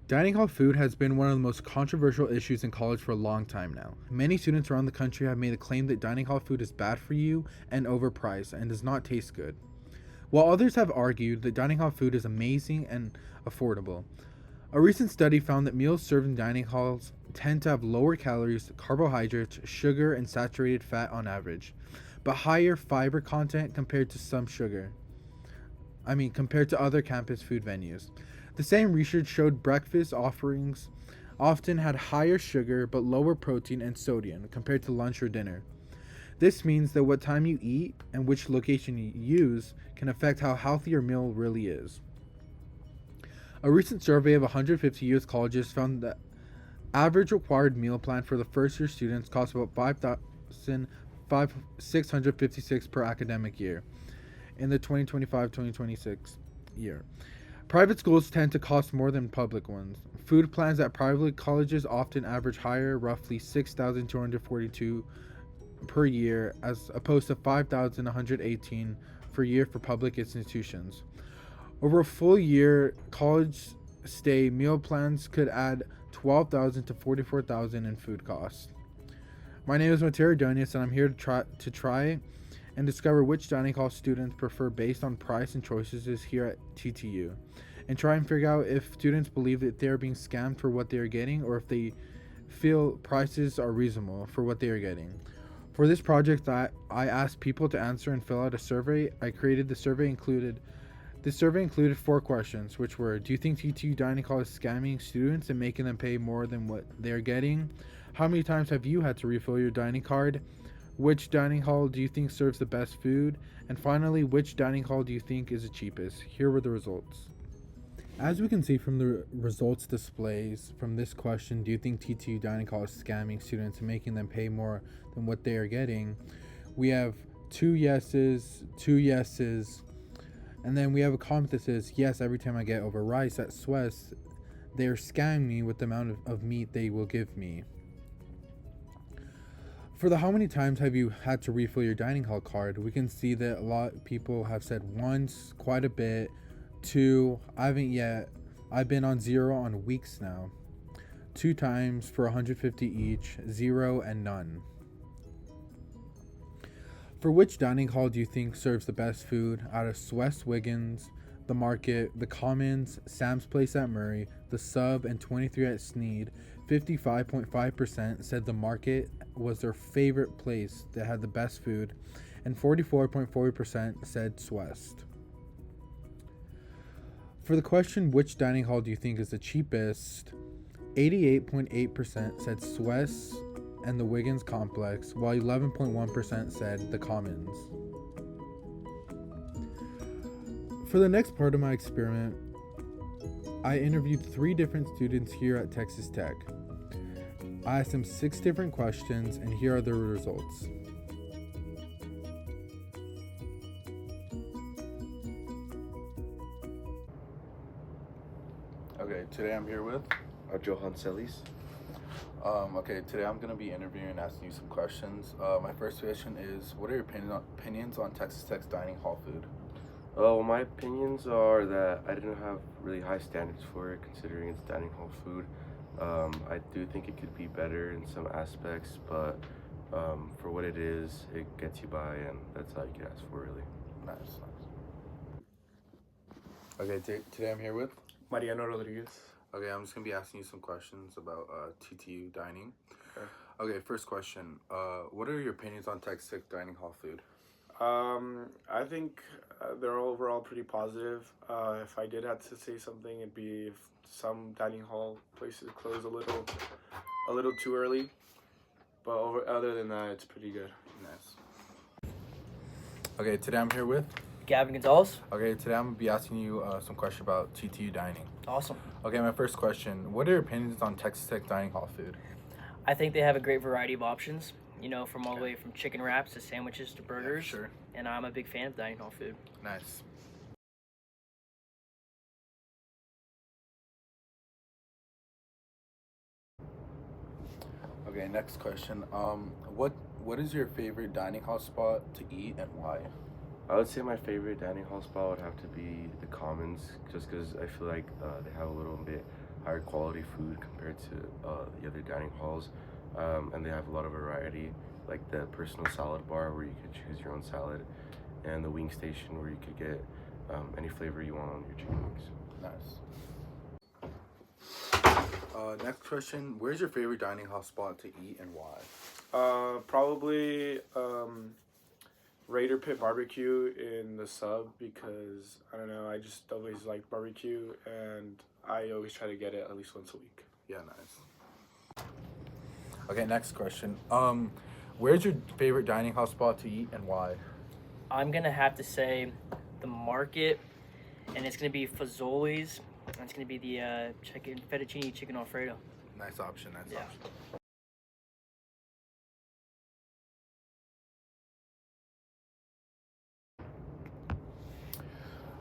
Dining hall food has been one of the most controversial issues in college for a long time now. Many students around the country have made the claim that dining hall food is bad for you and overpriced and does not taste good, while others have argued that dining hall food is amazing and affordable. A recent study found that meals served in dining halls tend to have lower calories, carbohydrates, sugar, and saturated fat on average, but higher fiber content compared to other campus food venues. The same research showed breakfast offerings often had higher sugar but lower protein and sodium compared to lunch or dinner. This means that what time you eat and which location you use can affect how healthy your meal really is. A recent survey of 150 U.S. colleges found that average required meal plan for the first year students costs about $5,656 per academic year in the 2025-2026 year. Private schools tend to cost more than public ones. Food plans at private colleges often average higher, roughly $6,242 per year, as opposed to $5,118 per year for public institutions. Over a full year college stay, meal plans could add $12,000 to $44,000 in food costs. My name is Mateo Donius, and I'm here to try and discover which dining hall students prefer based on price and choices here at TTU, and try and figure out if students believe that they are being scammed for what they are getting, or if they feel prices are reasonable for what they are getting. For this project, I asked people to answer and fill out a survey. The survey included 4 questions, which were: do you think TTU dining hall is scamming students and making them pay more than what they are getting? How many times have you had to refill your dining card? Which dining hall do you think serves the best food? And finally, which dining hall do you think is the cheapest? Here were the results. As we can see from the results displays from this question, do you think TTU dining hall is scamming students and making them pay more than what they are getting? We have 2 yeses, and then we have a comment that says, yes, every time I get over rice at Swiss, they're scamming me with the amount of meat they will give me. For the how many times have you had to refill your dining hall card, we can see that a lot of people have said once, quite a bit, 2, I haven't yet, I've been on 0 on weeks now, 2 times for 150 each, 0 and none. For which dining hall do you think serves the best food out of West Wiggins, the Market, the Commons, Sam's Place at Murray, the Sub, and 23 at Sneed? 55.5% said the Market was their favorite place that had the best food, and 44.4% said West. For the question, which dining hall do you think is the cheapest? 88.8% said Swiss and the Wiggins Complex, while 11.1% said the Commons. For the next part of my experiment, I interviewed 3 different students here at Texas Tech. I asked them 6 different questions, and here are the results. Okay, today I'm here with Johan Celis. Today I'm going to be interviewing and asking you some questions. My first question is, what are your opinions on Texas Tech's dining hall food? Well, my opinions are that I didn't have really high standards for it, considering it's dining hall food. I do think it could be better in some aspects, but for what it is, it gets you by, and that's all you can ask for, really. Nice. Okay, today I'm here with Mariano Rodriguez. Okay, I'm just going to be asking you some questions about TTU dining. Okay. Okay, first question. What are your opinions on Texas Tech dining hall food? I think they're overall pretty positive. If I did have to say something, it'd be if some dining hall places close a little too early. But other than that, it's pretty good. Nice. Okay, today I'm here with Gavin Gonzalez. Okay, today I'm going to be asking you some questions about TTU dining. Awesome. Okay, my first question. What are your opinions on Texas Tech dining hall food? I think they have a great variety of options, from all the way from chicken wraps to sandwiches to burgers. Yeah, sure. And I'm a big fan of dining hall food. Nice. Okay, next question. What is your favorite dining hall spot to eat and why? I would say my favorite dining hall spot would have to be the Commons, just because I feel like they have a little bit higher quality food compared to the other dining halls, and they have a lot of variety, like the personal salad bar where you could choose your own salad, and the wing station where you could get any flavor you want on your chicken wings. Nice. Next question: where's your favorite dining hall spot to eat and why? Probably Raider Pit Barbecue in the sub because I don't know. I just always like barbecue, and I always try to get it at least once a week. Yeah, nice. Okay, next question. Where's your favorite dining hall spot to eat and why? I'm gonna have to say the market, and it's gonna be Fazoli's. And it's gonna be the chicken fettuccine chicken Alfredo. Nice option. Nice Yeah. option.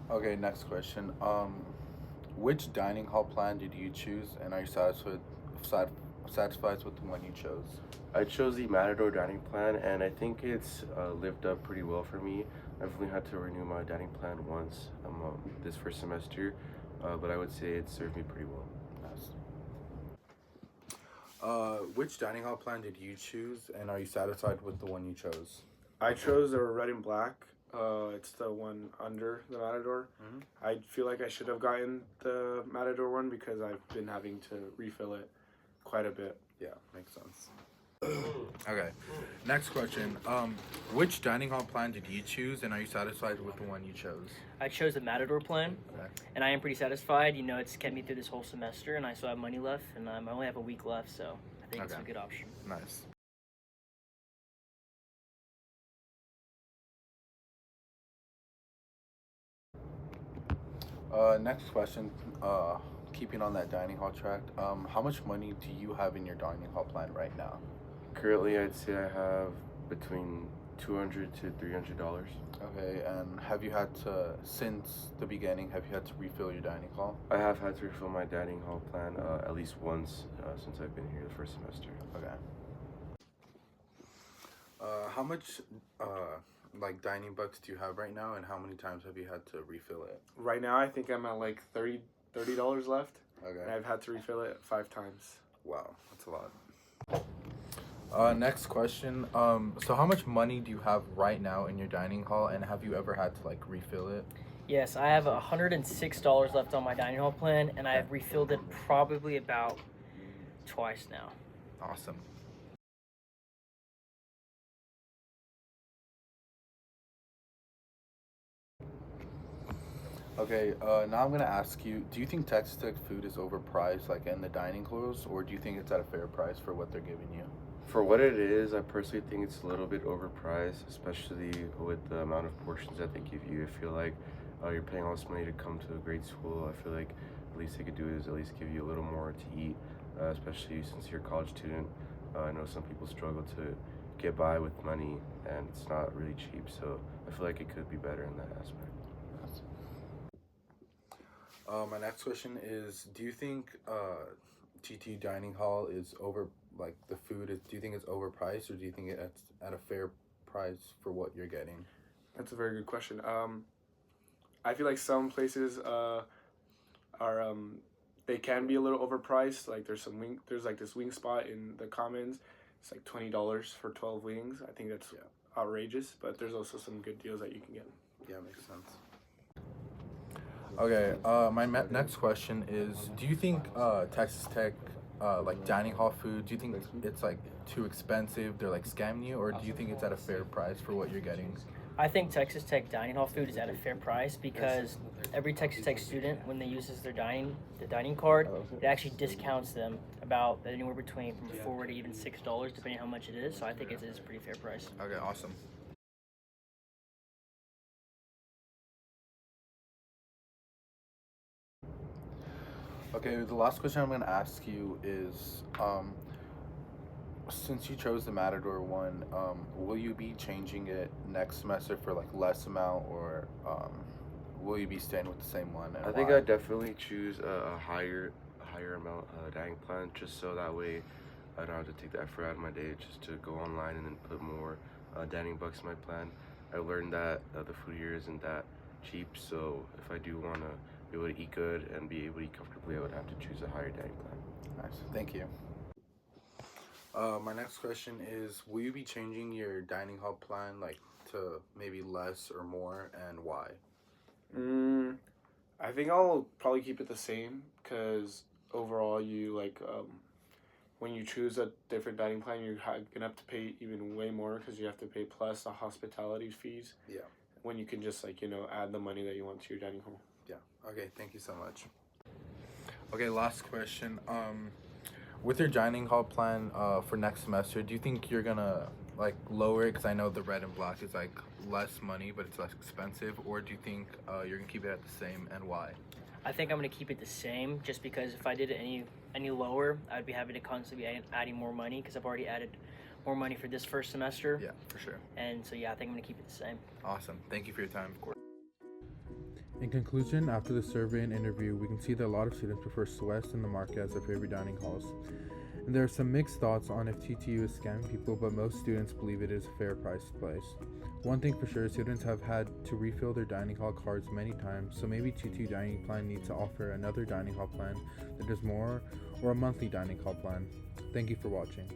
Okay, next question. Which dining hall plan did you choose, and are you satisfied with the one you chose? I chose the Matador dining plan, and I think it's lived up pretty well for me. I've only had to renew my dining plan once this first semester, but I would say it served me pretty well. Nice. Which dining hall plan did you choose, and are you satisfied with the one you chose? I chose the red and black. It's the one under the Matador. Mm-hmm. I feel like I should have gotten the Matador one because I've been having to refill it quite a bit. Yeah, makes sense. Okay, next question. Which dining hall plan did you choose, and are you satisfied with the one you chose? I chose the Matador plan, Okay. and I am pretty satisfied. You know, it's kept me through this whole semester, and I still have money left, and I only have a week left, so I think it's a Okay. good option. Nice. Next question. Keeping on that dining hall track, how much money do you have in your dining hall plan right now? Currently, I'd say I have between $200 to $300. Okay, and have you had to, since the beginning, have you had to refill your dining hall? I have had to refill my dining hall plan at least once since I've been here the first semester. Okay. How much, like, dining bucks do you have right now, and how many times have you had to refill it? Right now, I think I'm at like $30 left, and Okay. I've had to refill it 5 times. Wow, that's a lot. Next question. So how much money do you have right now in your dining hall, and have you ever had to, like, refill it? Yes, I have $106 left on my dining hall plan, and I have refilled it probably about twice now. Awesome. Okay, now I'm gonna ask you, do you think Texas Tech food is overpriced, like in the dining halls, or do you think it's at a fair price for what they're giving you? For what it is, I personally think it's a little bit overpriced, especially with the amount of portions that they give you. I feel like you're paying all this money to come to a great school. I feel like the least they could do is at least give you a little more to eat, especially since you're a college student. I know some people struggle to get by with money, and it's not really cheap, so I feel like it could be better in that aspect. My next question is, do you think TTU dining hall is like the food is, do you think it's overpriced, or do you think it's at a fair price for what you're getting? That's a very good question. I feel like some places are they can be a little overpriced. Like there's like this wing spot in the Commons. It's like $20 for 12 wings. I think that's outrageous, but there's also some good deals that you can get. Yeah, makes sense. Okay, my next question is, do you think Texas Tech like dining hall food, do you think it's like too expensive, they're like scamming you, or do you think it's at a fair price for what you're getting? I think Texas Tech dining hall food is at a fair price because every Texas Tech student, when they uses their dining card, it actually discounts them about anywhere between from $4 to even $6, depending on how much it is. So I think it is a pretty fair price. Okay, awesome. Okay, the last question I'm gonna ask you is, since you chose the Matador one, will you be changing it next semester for like less amount, or will you be staying with the same one? And I think why? I'd definitely choose a higher amount dining plan, just so that way I don't have to take the effort out of my day just to go online and then put more dining bucks in my plan. I learned that the food here isn't that cheap, so if I do want to be able to eat good and be able to eat comfortably, I would have to choose a higher dining plan. Nice. Thank you. My next question is, will you be changing your dining hall plan like to maybe less or more, and why? I think I'll probably keep it the same because overall, you when you choose a different dining plan, you're gonna have to pay even way more because you have to pay plus the hospitality fees. Yeah. When you can just add the money that you want to your dining hall. Yeah. Okay. Thank you so much. Okay. Last question. With your dining hall plan for next semester, do you think you're gonna like lower it? Because I know the red and black is like less money, but it's less expensive. Or do you think you're gonna keep it at the same, and why? I think I'm gonna keep it the same, just because if I did it any lower, I'd be having to constantly be adding more money because I've already added more money for this first semester. Yeah, for sure. And so yeah, I think I'm gonna keep it the same. Awesome. Thank you for your time, of course. In conclusion, after the survey and interview, we can see that a lot of students prefer West and the Market as their favorite dining halls. And there are some mixed thoughts on if TTU is scamming people, but most students believe it is a fair priced place. One thing for sure, students have had to refill their dining hall cards many times, so maybe TTU dining plan needs to offer another dining hall plan that does more, or a monthly dining hall plan. Thank you for watching.